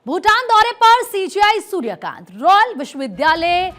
भूटान दौरे पर CGI Suryakant. Royal विश्वविद्यालय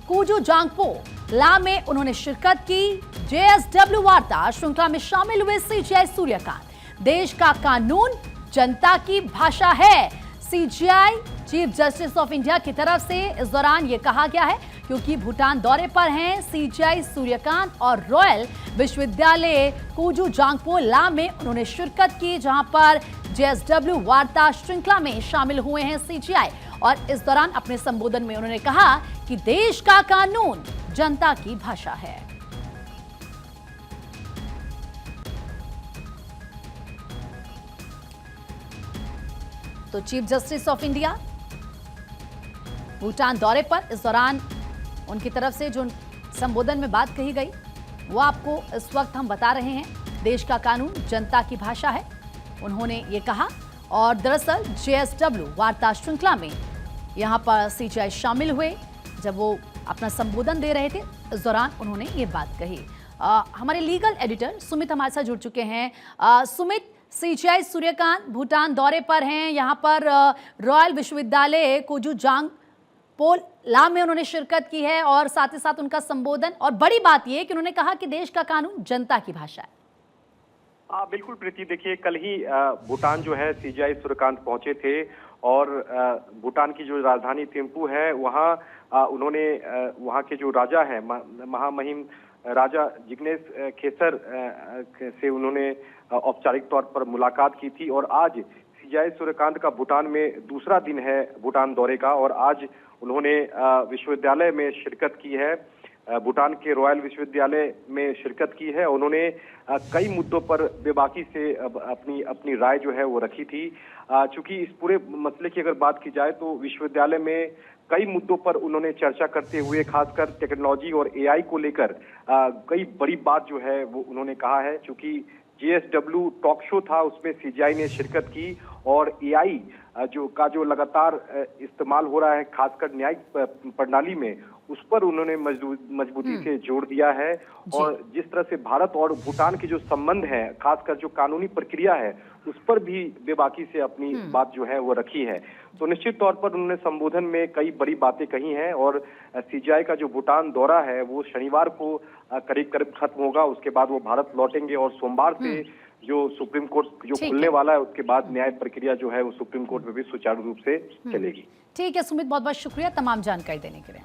कुजू जांगपो ला में उन्होंने शिरकत की। जेएसडब्ल्यू वार्ता श्रृंखला में शामिल हुए सीजीआई सूर्यकांत। देश का कानून जनता की भाषा है। CGI chief justice of India की तरफ से इस दौरान यह कहा गया है क्योंकि भूटान दौरे पर हैं सीजीआई सूर्यकांत और रॉयल विश्वविद्यालय कुजू जांगपो ला में उन्होंने शिरकत की, जहां पर जेएसडब्ल्यू वार्ता श्रृंखला में शामिल हुए हैं सीजीआई। और इस दौरान अपने संबोधन में उन्होंने कहा कि देश का कानून जनता की भाषा है। तो chief justice of India Bhutan दौरे पर इस दौरान उनकी तरफ से जो संबोधन में बात कही गई वो आपको इस वक्त हम बता रहे हैं। देश का कानून जनता की भाषा है, उन्होंने ये कहा। और दरअसल जेएसडब्ल्यू वार्ता श्रृंखला में यहां पर सीजीआई शामिल हुए, जब वो अपना संबोधन दे रहे थे इस दौरान उन्होंने ये बात कही। हमारे लीगल एडिटर सुमित हमारे साथ जुड़ चुके हैं। सुमित, सीजीआई सूर्यकांत भूटान दौरे पर हैं, यहाँ पर रॉयल विश्वविद्यालय कुजू जांगपो ला में उन्होंने शिरकत की है और साथ ही साथ उनका संबोधन, और बड़ी बात यह कि उन्होंने कहा कि देश का कानून जनता की भाषा है। बिल्कुल प्रीति, देखिए कल ही भूटान जो है सीजीआई सूर्यकांत पहुंचे थे और भूटान की जो राजधानी थिम्पू है वहाँ उन्होंने वहाँ के जो राजा है महामहिम राजा जिग्नेश खेसर से उन्होंने औपचारिक तौर पर मुलाकात की थी। और आज सीजीआई सूर्यकांत का भूटान में दूसरा दिन है भूटान दौरे का, और आज उन्होंने विश्वविद्यालय में शिरकत की है। भूटान के रॉयल विश्वविद्यालय में शिरकत की है। उन्होंने कई मुद्दों पर बेबाकी से अपनी राय जो है वो रखी थी। चूंकि इस पूरे मसले की अगर बात की जाए तो विश्वविद्यालय में कई मुद्दों पर उन्होंने चर्चा करते हुए खासकर टेक्नोलॉजी और एआई को लेकर कई बड़ी बात जो है वो उन्होंने कहा है। चूंकि जेएसडब्ल्यू टॉक शो था उसमें सीजीआई ने शिरकत की और एआई जो लगातार इस्तेमाल हो रहा है खासकर न्यायिक प्रणाली में, उस पर उन्होंने मजबूती से जोर दिया है। और जिस तरह से भारत और भूटान के जो संबंध है, खासकर जो कानूनी प्रक्रिया है, उस पर भी बेबाकी से अपनी बात जो है वो रखी है। तो निश्चित तौर पर उन्होंने संबोधन में कई बड़ी बातें कही हैं। और सीजीआई का जो भूटान दौरा है वो शनिवार को करीब करीब खत्म होगा। उसके बाद वो भारत लौटेंगे और सोमवार से जो सुप्रीम कोर्ट जो खुलने वाला है उसके बाद न्याय प्रक्रिया जो है वो सुप्रीम कोर्ट में भी सुचारू रूप से चलेगी। ठीक है सुमित, बहुत बहुत शुक्रिया तमाम जानकारी देने के लिए।